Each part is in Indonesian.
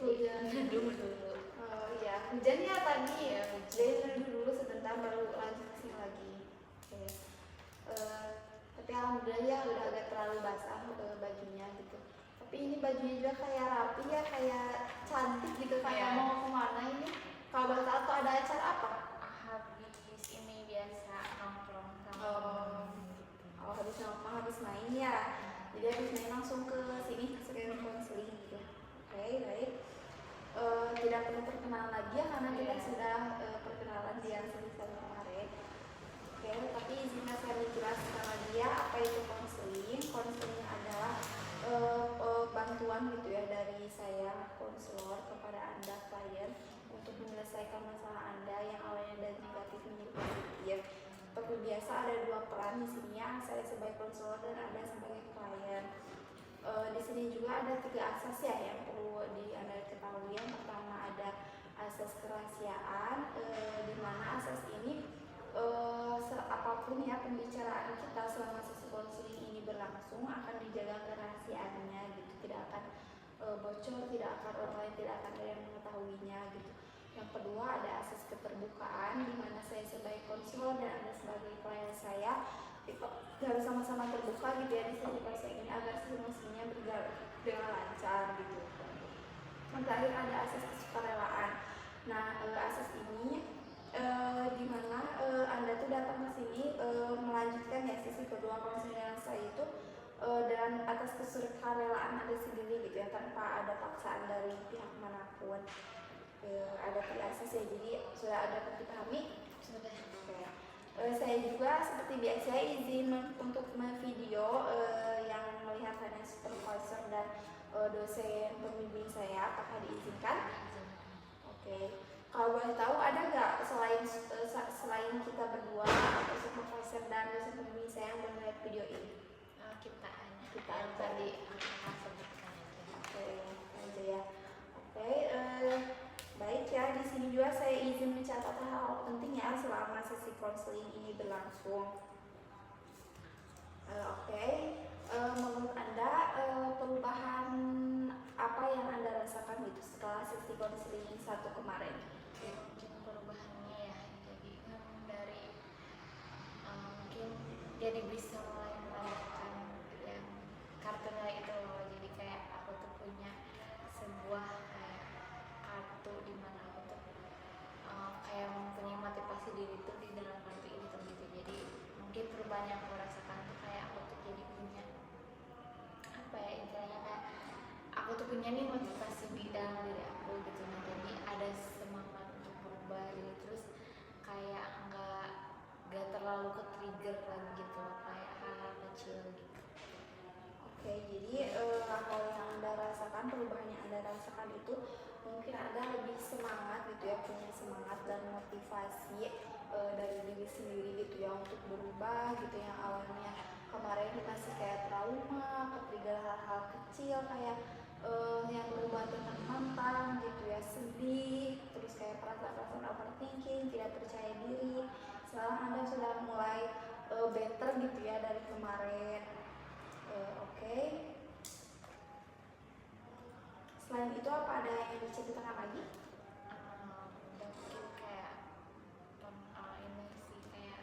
hujan dulu. Oh iya, hujannya tadi ya, hujan dulu sebentar baru lanjut ke sini lagi. Oke. Tapi alhamdulillah ya udah agak terlalu basah bajunya gitu. Tapi ini bajunya juga kayak rapi ya, kayak cantik gitu, kayak mau kemana ini? Kalau boleh tahu tuh ada acara apa? Habis ini biasa nongkrong sama Oh, habis nongkrong, habis main ya. Jadi habis main langsung ke sini, ke sekalian konseling gitu. Oke, baik. Tidak perlu perkenalan lagi ya karena kita sudah perkenalan di sesi kemarin. Oke, tapi izinkan saya menjelaskan lagi ya apa itu konseling. Konseling adalah bantuan gitu ya dari saya konselor kepada Anda klien untuk menyelesaikan masalah Anda yang awalnya dari negatif menjadi positif. Seperti biasa ada dua peran di sini ya, saya sebagai konselor dan Anda sebagai klien. Di sini juga ada 3 asas ya yang perlu Anda ketahui. Yang pertama ada asas kerahasiaan, di mana asas ini apapun ya pembicaraan kita selama sesi konseling ini berlangsung akan dijaga kerahasiaannya gitu, tidak akan bocor, tidak akan orang lain tidak akan ada yang mengetahuinya gitu. Yang kedua ada asas keterbukaan, di mana saya sebagai konselor dan Anda sebagai klien saya harus sama-sama terbuka gitu ya di sesi konseling ini agar semuanya berjalan dengan lancar gitu. Yang terakhir ada asas kesukarelaan. Nah, asas ini di mana Anda tuh datang ke sini melanjutkan ya sesi kedua konseling saya itu dan atas kesukarelaan Anda sendiri gitu ya, tanpa ada paksaan dari pihak manapun. Ada 3 asas ya, jadi sudah ada dipahami? Sudah. Saya juga seperti biasa izin untuk video yang melihat hanya supervisor dan dosen pembimbing saya, apakah diizinkan? Oke. Kalau boleh tahu ada nggak selain kita berdua atau supervisor dan dosen pembimbing saya yang melihat video ini? Kita tadi sebutkan aja. Oke, aja ya. Oke, baik ya. Di sini juga saya izin mencatat hal penting ya selama sesi konseling ini berlangsung. Oke. Menurut Anda perubahan apa yang Anda rasakan gitu setelah sesi konseling 1 kemarin? Perubahannya ya, jadi kan dari mungkin jadi bisa mulai melakukan yang kartu nilai itu loh. Jadi kayak aku tuh punya sebuah kayak kartu di mana aku tuh kayak mempunyai motivasi diri tuh di dalam kartu ini tuh gitu. Jadi mungkin perubahan yang aku rasakan tuh kayak aku tuh jadi punya apa ya, intinya kayak aku tuh punya nih motivasi di dalam diri aku gitu. Nah, jadi ada semangat untuk berubah gitu, terus kayak nggak terlalu ke trigger lagi gitu loh, kayak hal-hal kecil gitu. Oke, jadi apa yang Anda rasakan, perubahan yang Anda rasakan itu mungkin Anda lebih semangat gitu ya, punya semangat dan motivasi dari diri sendiri gitu ya untuk berubah gitu. Yang awalnya kemarin masih kayak trauma, ketrigger hal-hal kecil kayak yang berubah tentang mantan gitu ya, sedih, terus kayak perasaan-perasaan overthinking, tidak percaya diri. Sekarang Anda sudah mulai better gitu ya dari kemarin. Oke. Selain itu apa ada yang diceritakan lagi? Mungkin kayak ini sih kayak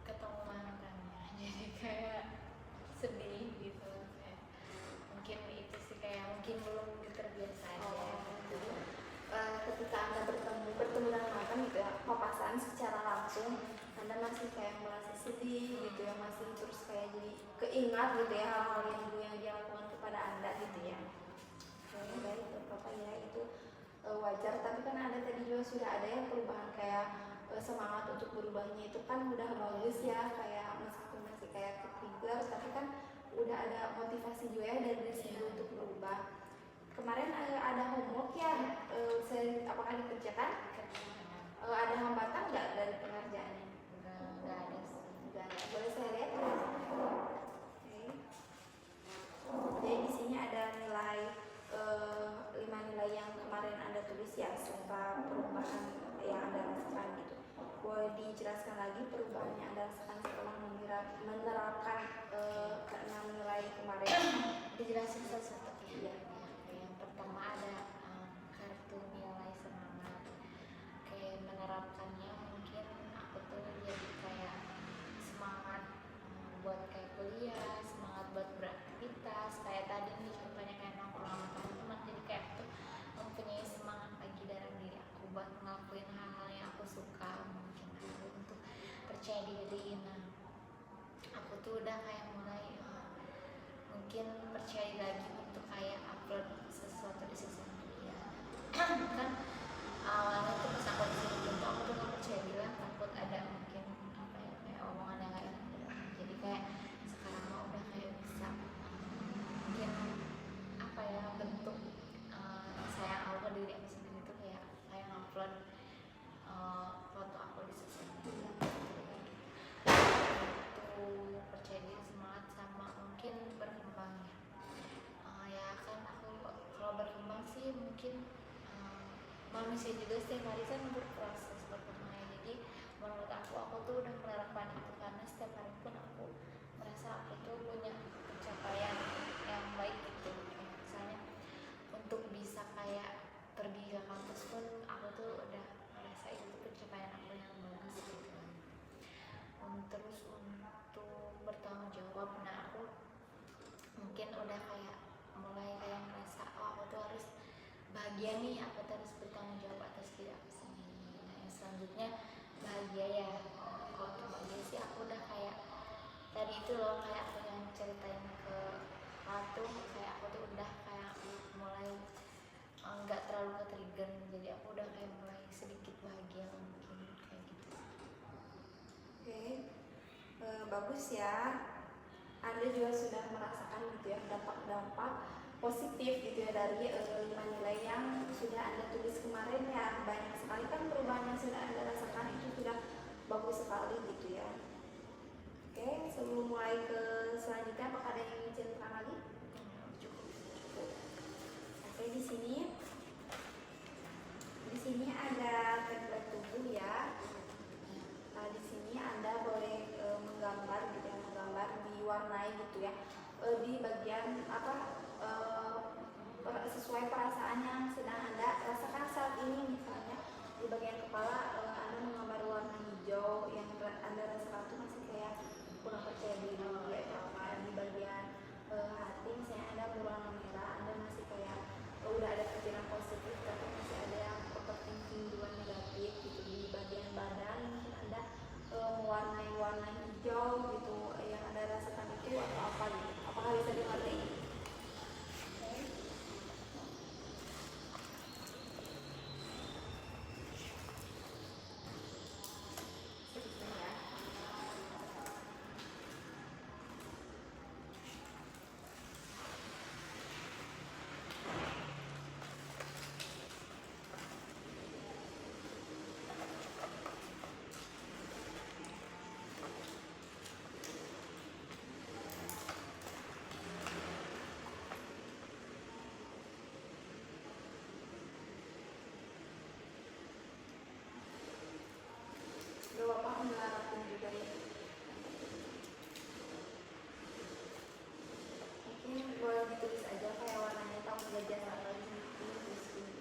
ketemu mantannya jadi kayak sedih gitu. Mungkin itu sih kayak mungkin belum terbiasa aja. Jadi ketika Anda bertemu dengan mantan gitu ya, papasan secara langsung, Anda masih kayak merasa sedih gitu ya, masih terus kayak jadi keingat gitu ya hal-hal yang dulu yang dia lakukan kepada Anda gitu ya. Oke, baik, Bapak ya, itu wajar. Tapi kan Anda tadi juga sudah ada yang perubahan kayak semangat untuk berubahnya itu kan udah bagus ya, kayak meskipun masih kayak ke-trigger, tapi kan udah ada motivasi juga ya dari diri sendiri untuk berubah. Kemarin ada homework ya, apakah dikerjakan? Ada hambatan nggak dari pengerjaannya? Nggak ada sih. Nggak ada. Boleh saya lihat? Oke. Jadi di sini ada nilai 5 nilai yang kemarin Anda tulis ya, serta perubahan yang Anda rasakan gitu. Boleh dijelaskan lagi perubahan yang Anda rasakan setelah menerapkan ke 6 nilai kemarin? Dijelasin satu-satu. tuh udah kayak mulai mungkin percaya lagi untuk kayak upload sesuatu di sosial media. Kan awalnya tuh pas aku disuruh bentuk aku tuh nggak percaya, bilang takut ada mungkin apa ya kayak omongan yang nggak enak dari orang. Jadi kayak sekarang mah udah kayak bisa mungkin apa ya bentuk sayang aku ke diri aku sendiri tuh kayak kayak ngupload foto aku di sosial media. Itu percaya diri, semangat, sama mungkin berkembang ya. Ya kan aku kalau berkembang sih mungkin manusia juga setiap hari kan berproses berkembang. Jadi menurut aku tuh udah menerapkan itu karena setiap hari pun aku merasa aku tuh punya pencapaian yang baik gitu. Misalnya untuk bisa kayak pergi ke kampus pun aku tuh udah merasa itu pencapaian aku yang bagus gitu. Terus untuk bertanggung jawab, nah aku mungkin udah kayak mulai kayak merasa aku tuh harus bahagia nih, aku tuh harus bertanggung jawab atas diri aku sendiri. Nah yang selanjutnya bahagia ya. Kalau untuk bahagia sih aku udah kayak tadi itu loh, kayak aku yang ceritain ke Ratu, kayak aku tuh udah kayak mulai nggak terlalu ke-trigger, jadi aku udah kayak mulai sedikit bahagia mungkin kayak gitu. Oke, bagus ya. Anda juga sudah merasakan gitu ya dampak-dampak positif gitu ya dari 5 nilai yang sudah Anda tulis kemarin ya. Banyak sekali kan perubahan yang sudah Anda rasakan, itu sudah bagus sekali gitu ya. Oke, sebelum mulai ke selanjutnya, apakah ada yang ingin ceritakan lagi? Cukup. Oke, di sini ada template tubuh ya. Nah, di sini Anda boleh menggambar gitu ya, menggambar diwarnai gitu ya. Di bagian apa sesuai perasaan yang sedang Anda rasakan saat ini. Misalnya di bagian kepala Anda menggambar warna hijau, yang Anda rasakan itu masih kayak kurang percaya diri ya. Di bagian hati misalnya Anda berwarna merah, Anda masih kayak udah ada pikiran positif tapi masih ada yang overthinking duluan negatif gitu. Di bagian badan mungkin Anda mewarnai warna hijau gitu, yang Anda rasakan itu atau apa gitu. Apakah bisa dimengerti? Bapak melarang juga ya. Mungkin boleh ditulis aja kayak warnanya tahu gajah atau ini tulis ini.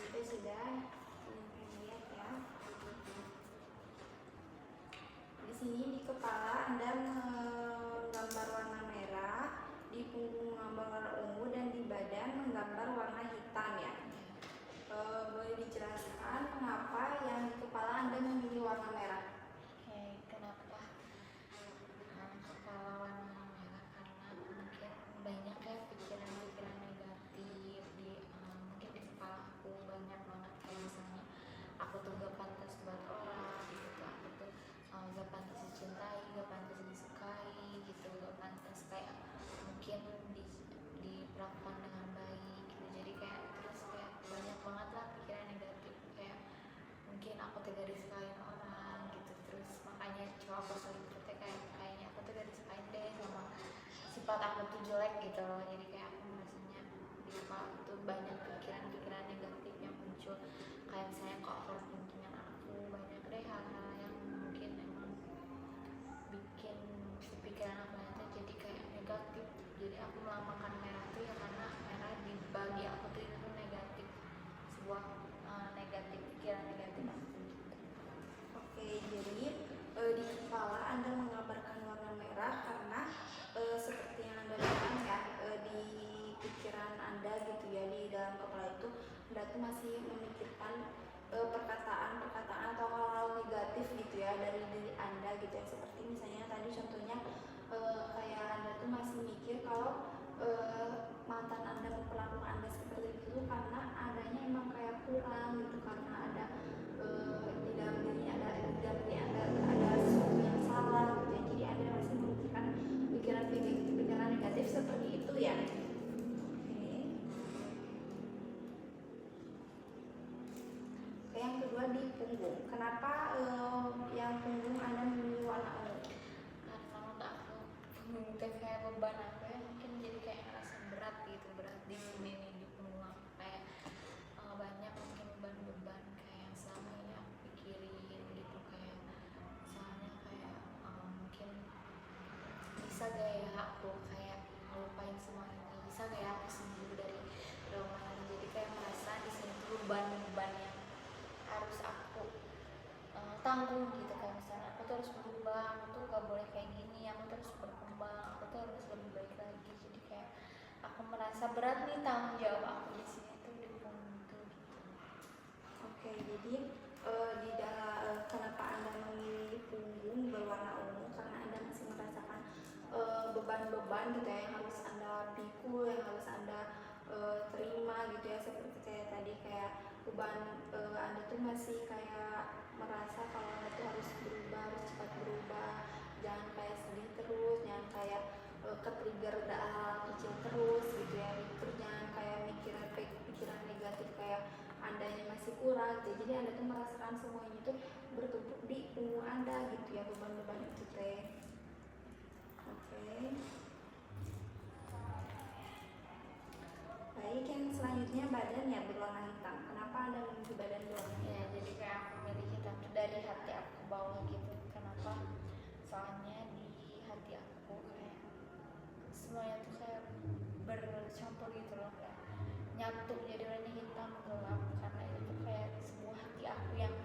Oke, sudah. Lihat ya. Di sini di kepala Anda menggambar warna merah, di punggung menggambar warna ungu, dan di badan menggambar warna hitam ya. Boleh dijelaskan kenapa yang di kepala Anda memilih warna merah? Oke, kenapa kepala warna merah? Karena mungkin banyak kayak pikiran-pikiran negatif di mungkin di kepala aku banyak banget, kayak misalnya aku tuh gak pantas buat orang gitu, aku tuh gak pantas dicintai, gak pantas disukai gitu, gak pantas kayak mungkin diperlakukan dengan baik gitu. disukain orang gitu. Terus makanya cowok aku selingkuh teh kayaknya aku tuh gak disukain deh sama sifat aku tuh jelek gitu loh. Jadi kayak aku merasanya di kepala aku tuh banyak pikiran-pikiran negatif yang muncul, kayak misalnya kok overthinkingan aku banyak deh, hal-hal yang mungkin emang bikin pikiran aku itu jadi kayak negatif. Jadi aku melambangkan merah tuh ya karena merah di bagi aku tuh itu negatif, sebuah negatif, pikiran negatif aku gitu. Oke, jadi di kepala Anda mengabarkan warna merah karena seperti yang Anda bilang ya, di pikiran Anda gitu ya, di dalam kepala itu Anda tuh masih memikirkan perkataan-perkataan atau hal-hal negatif gitu ya dari diri Anda gitu ya. Seperti misalnya tadi contohnya kayak Anda tuh masih mikir kalau mantan Anda memperlakukan Anda seperti itu karena adanya emang kayak kurang gitu, karena ada di dalam diri Anda, ada sesuatu yang salah gitu ya. Jadi Anda masih memikirkan pikiran negatif seperti itu ya. Oke. Yang kedua di punggung. Kenapa yang punggung Anda memilih warna ungu? Karena menurut aku punggung teh kayak beban aku ya, mungkin jadi kayak ngerasa berat gitu, berat di sini nih di punggung aku, kayak banyak mungkin beban-beban kayak yang selama ini aku pikirin gitu. Kayak misalnya kayak mungkin bisa gak ya aku kayak ngelupain semua ini, bisa gak ya aku sembuh dari trauma ini. Jadi kayak merasa di sini tuh beban-beban yang harus aku tanggung gitu. Kayak misalnya aku tuh harus berubah, aku tuh gak boleh kayak gini, aku tuh harus berkembang, aku tuh harus lebih baik lagi. Jadi kayak aku merasa berat nih tanggung jawab aku di sini tuh di punggung tuh gitu. Oke, jadi di dalam kenapa Anda memilih punggung berwarna ungu karena Anda masih merasakan beban-beban gitu ya yang harus Anda pikul, yang harus Anda terima gitu ya. Seperti kayak tadi kayak beban Anda tuh masih kayak merasa kalau Anda tuh harus berubah, harus cepat berubah, jangan kayak sedih terus, jangan kayak ke-trigger hal kecil terus gitu ya. Terus jangan kayak pikiran negatif kayak Andanya masih kurang gitu. Jadi Anda tuh merasakan semuanya itu bertumpuk di punggung Anda gitu ya, beban-beban itu teh. Oke. Baik, yang selanjutnya badan ya berwarna hitam. Kenapa Anda memilih badan berwarna hitam? Ya, jadi kayak aku milih hitam tuh dari hati aku ke bawah gitu. Kenapa? Soalnya di hati aku kayak semuanya tuh kayak bercampur gitu loh, kayak nyatu jadi warna hitam gelap. Karena itu tuh kayak sebuah hati aku yang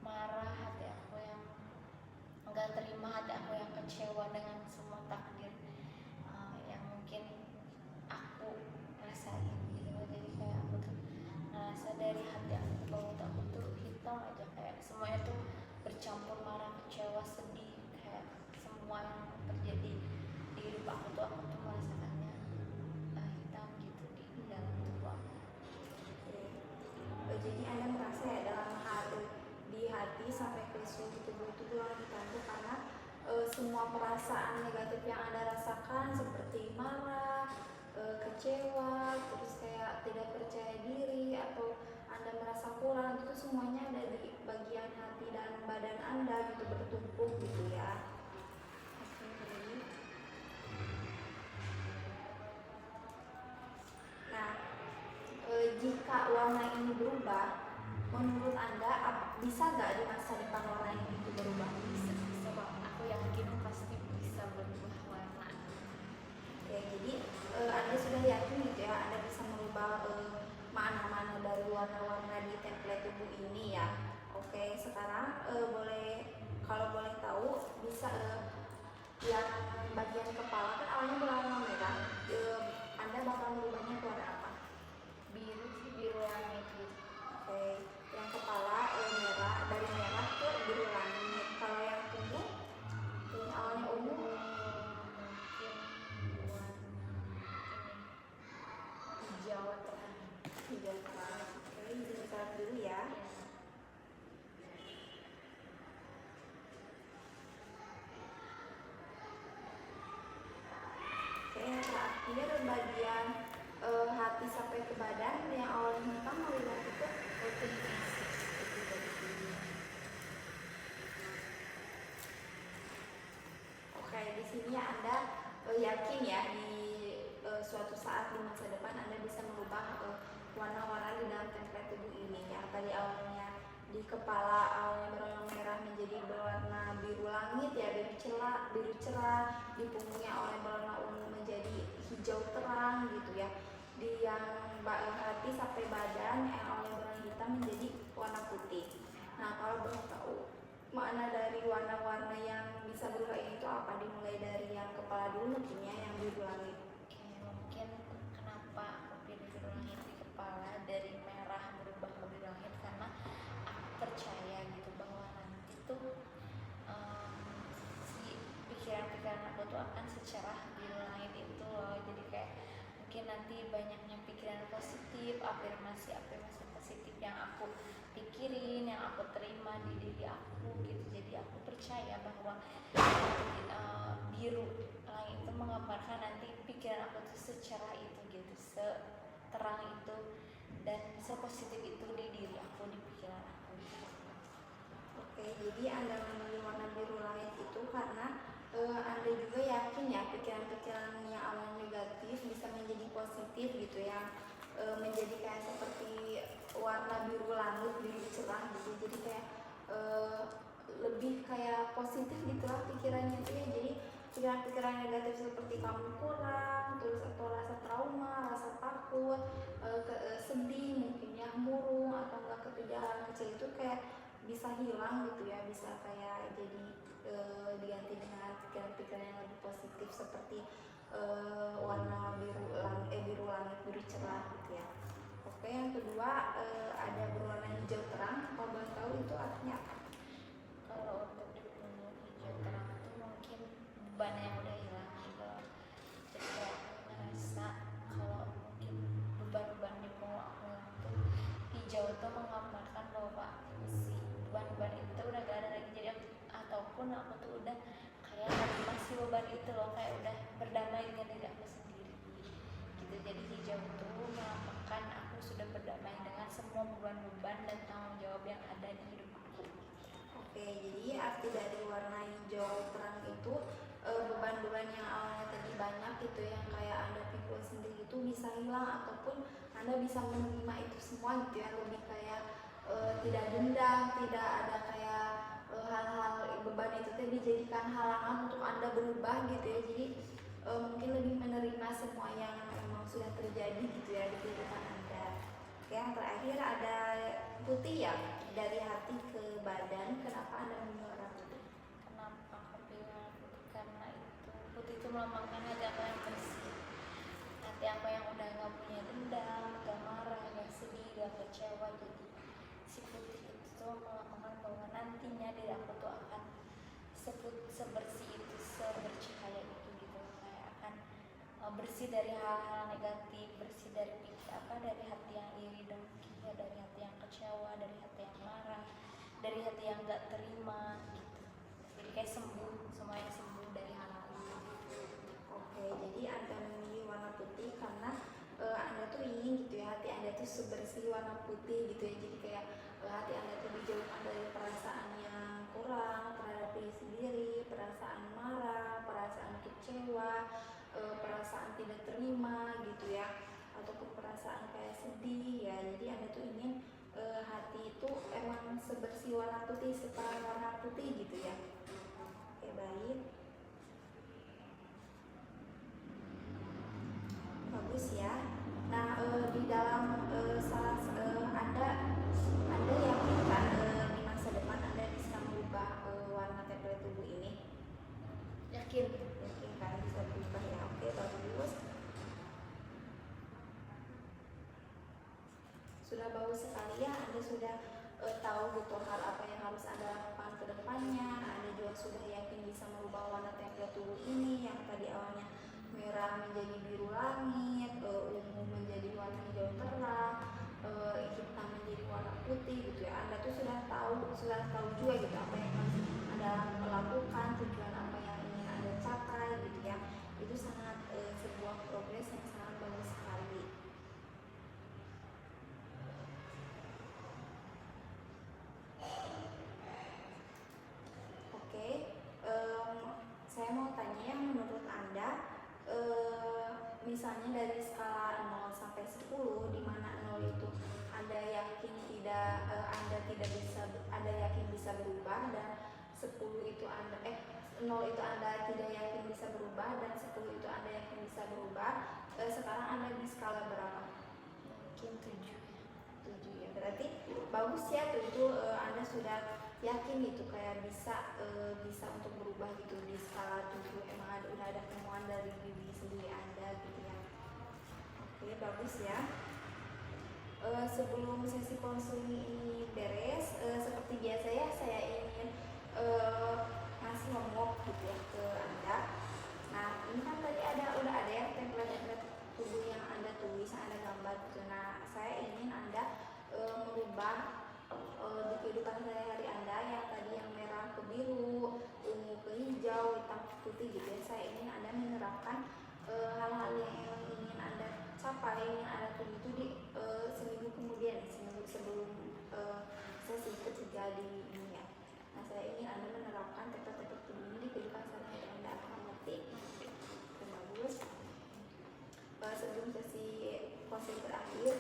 marah, hati aku yang enggak terima, hati aku yang kecewa dengan semua takdir yang mungkin aku rasain gitu. Jadi kayak aku tuh ngerasa dari hati aku ke bawah aku tuh hitam aja, kayak semuanya tuh bercampur marah, kecewa, sedih, kayak semua yang terjadi di hidup aku tuh merasakannya hitam gitu di dalam tubuh aku. Jadi Anda merasa ya dalam di hati sampai ke seluruh tubuh itu berwarna hitam itu karena semua perasaan negatif yang Anda rasakan seperti marah, kecewa, terus kayak tidak percaya diri atau Anda merasa kurang, itu semuanya ada di bagian hati dan badan Anda gitu, bertumpuk gitu ya. Oke, baik. Nah, jika warna ini berubah, menurut Anda bisa nggak di masa depan warna ini itu berubah? Bisa banget, aku yakin pasti bisa berubah warna. Oke, jadi Anda sudah yakin gitu ya, Anda bisa merubah mana-mana dari warna-warna di template tubuh ini ya. Oke, sekarang kalau boleh tahu bisa yang bagian kepala kan awalnya berwarna merah, Anda bakal merubahnya ke warna apa? Biru sih, biru langit gitu. Oke, yang kepala merah, dari merah ke biru langit. Kalau yang punggung awalnya ungu, Mungkin warna ini hijau terang. hijau terang. Oke, dicatat dulu ya. Oke, yang terakhir bagian hati sampai ke badan yang awalnya hitam mau diganti ke Putih fisik itu dari dulu. sini ya Anda yakin ya di suatu saat di masa depan Anda bisa merubah warna-warna di dalam template tubuh ini. Yang tadi awalnya di kepala awalnya berwarna merah menjadi berwarna biru langit ya, biru cerah, di punggungnya awalnya berwarna ungu menjadi hijau terang gitu ya. Di yang hati sampai badan yang awalnya berwarna hitam menjadi warna putih. Nah, kalau boleh tahu makna dari warna-warna yang bisa berubah ini itu apa? Dimulai dari yang kepala dulu mungkin ya, yang biru langit. Mungkin kenapa aku pilih biru langit di kepala dari merah berubah ke biru langit karena aku percaya gitu bahwa nanti tuh si pikiran-pikiran aku tuh akan secerah biru langit itu loh. Jadi kayak mungkin nanti banyaknya pikiran positif, afirmasi positif yang aku pikirin, yang aku terima di diri aku gitu. Jadi aku percaya bahwa biru langit itu menggambarkan nanti pikiran aku tuh secerah itu gitu, seterang itu dan sepositif itu di diri aku, di pikiran aku gitu. Oke, jadi Anda memilih warna biru langit itu karena Anda juga yakin ya pikiran-pikiran yang awalnya negatif bisa menjadi positif gitu ya, menjadi kayak seperti warna biru langit, biru cerah gitu. Jadi kayak lebih kayak positif gitulah pikirannya itu ya. Jadi pikiran-pikiran negatif seperti kamu kurang, terus atau rasa trauma, rasa takut, sedih, mungkin ya murung atau enggak kekejalan kecil itu kayak bisa hilang gitu ya, bisa kayak jadi diganti dengan pikiran-pikiran yang lebih positif seperti warna biru langit, biru cerah gitu ya. Oke, yang kedua ada berwarna hijau terang. Kalau boleh tahu itu artinya apa? Kalau untuk di punggung hijau terang itu mungkin beban yang udah hilang gitu. Jadi kayak ngerasa kalau mungkin beban-beban di punggung aku tuh hijau tuh menggambarkan bahwa si beban-beban itu udah gak ada lagi. Jadi ataupun aku tuh udah kayak masih beban itu loh, kayak udah berdamai dengan diri aku sendiri gitu. Jadi hijau itu melambangkan aku sudah berdamai dengan semua beban-beban dan tanggung jawab yang ada di hidup aku. Oke, jadi arti dari warna hijau terang itu beban-beban yang awalnya tadi banyak gitu yang kayak Anda pikul sendiri itu bisa hilang, ataupun Anda bisa menerima itu semua gitu ya, lebih kayak tidak dendam, tidak ada kayak hal-hal beban itu tadi dijadikan halangan untuk Anda berubah gitu ya. Jadi mungkin lebih menerima semua yang memang sudah terjadi gitu ya di kehidupan Anda. Oke, yang terakhir ada putih ya, dari hati ke badan. Kenapa Anda memilih warna putih? Kenapa aku pilih warna putih? Karena itu putih itu melambangkan hati aku yang bersih, hati aku yang udah gak punya dendam, gak marah, gak sedih, gak kecewa. Jadi si putih itu tuh melambangkan bahwa nantinya diri aku tuh akan sebersih itu, sebercahaya itu gitu. Kayak akan bersih dari hal-hal negatif, bersih dari dari hati yang iri dengki, dari hati yang kecewa, dari hati yang marah, dari hati yang gak terima gitu. Jadi kayak sembuh, semuanya sembuh dari hal-hal itu. Oke, jadi Anda memilih warna putih karena Anda tuh ingin gitu ya, hati Anda tuh sebersih warna putih gitu ya. Jadi kayak hati Anda tuh dijauhkan dari perasaan yang kurang terhadap diri sendiri, perasaan marah, perasaan kecewa, perasaan tidak terima gitu ya, ataupun perasaan kayak sedih ya. Jadi Anda tuh ingin hati itu emang sebersih warna putih, seterang warna putih gitu ya. Oke, baik. Bagus ya. Nah, di dalam Anda yakin kan di masa depan Anda bisa merubah warna template tubuh ini? Yakin. Yakin kan bisa berubah ya. Oke, bagus. Sudah bagus sekali ya, Anda sudah tahu gitu hal apa yang harus Anda lakukan ke depannya. Anda juga sudah yakin bisa merubah warna template tubuh ini yang tadi awalnya merah menjadi biru langit, ungu menjadi warna hijau terang, hitam menjadi warna putih gitu ya. Anda tuh sudah tahu juga gitu apa yang harus Anda lakukan, tujuan apa yang ingin Anda capai gitu ya. Itu sangat sebuah progres yang sangat bagus sekali. Oke, saya mau tanya yang menurut Anda, misalnya dari skala 0 sampai 10, di mana 0 itu Anda yakin Anda tidak bisa, Anda yakin bisa berubah, dan 10 itu 0 itu Anda tidak yakin bisa berubah, dan 10 itu Anda yakin bisa berubah. Sekarang Anda di skala berapa? Mungkin 7. 7 ya. Berarti bagus ya, itu Anda sudah yakin gitu kayak bisa untuk berubah gitu di skala 7. Emang udah ada temuan dari diri sendiri Anda gitu ya. Oke, bagus ya. Sebelum sesi konseling ini beres, seperti biasa ya, saya ingin ngasih homework gitu ya ke Anda. Nah, ini kan tadi udah ada ya template tubuh yang Anda tulis, yang Anda gambar gitu. Nah, saya ingin Anda merubah di kehidupan sehari-hari Anda yang tadi yang merah ke biru, ungu ke hijau, hitam ke putih gitu ya. Saya ingin Anda menerapkan hal-hal yang ingin Anda capai, yang Anda tuju itu di seminggu kemudian, seminggu sebelum sesi ketiga di ini ya. Nah, saya ingin Anda menerapkan teknik-teknik tubuh ini di kehidupan sehari-hari Anda. Akan mengerti? Bagus. Sebelum sesi konseling berakhir,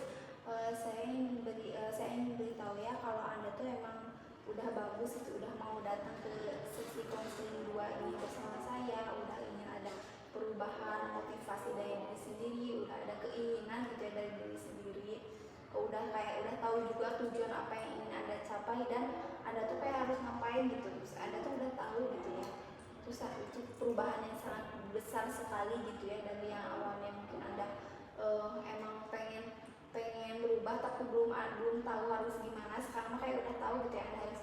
saya ingin beritahu ya kalau Anda tuh emang udah bagus, itu udah mau datang ke sesi konseling 2 ini bersama saya, udah ingin ada perubahan motivasi dari diri sendiri, udah ada keinginan gitu ya dari diri sendiri, udah tahu juga tujuan apa yang ingin Anda capai, dan Anda tuh kayak harus ngapain gitu. Terus Anda tuh udah tahu gitu ya. Terus itu perubahan yang sangat besar sekali gitu ya, dari yang awalnya mungkin Anda emang pengen berubah tapi belum tahu harus gimana. Sekarang kayak udah tahu gitu ya, Anda harus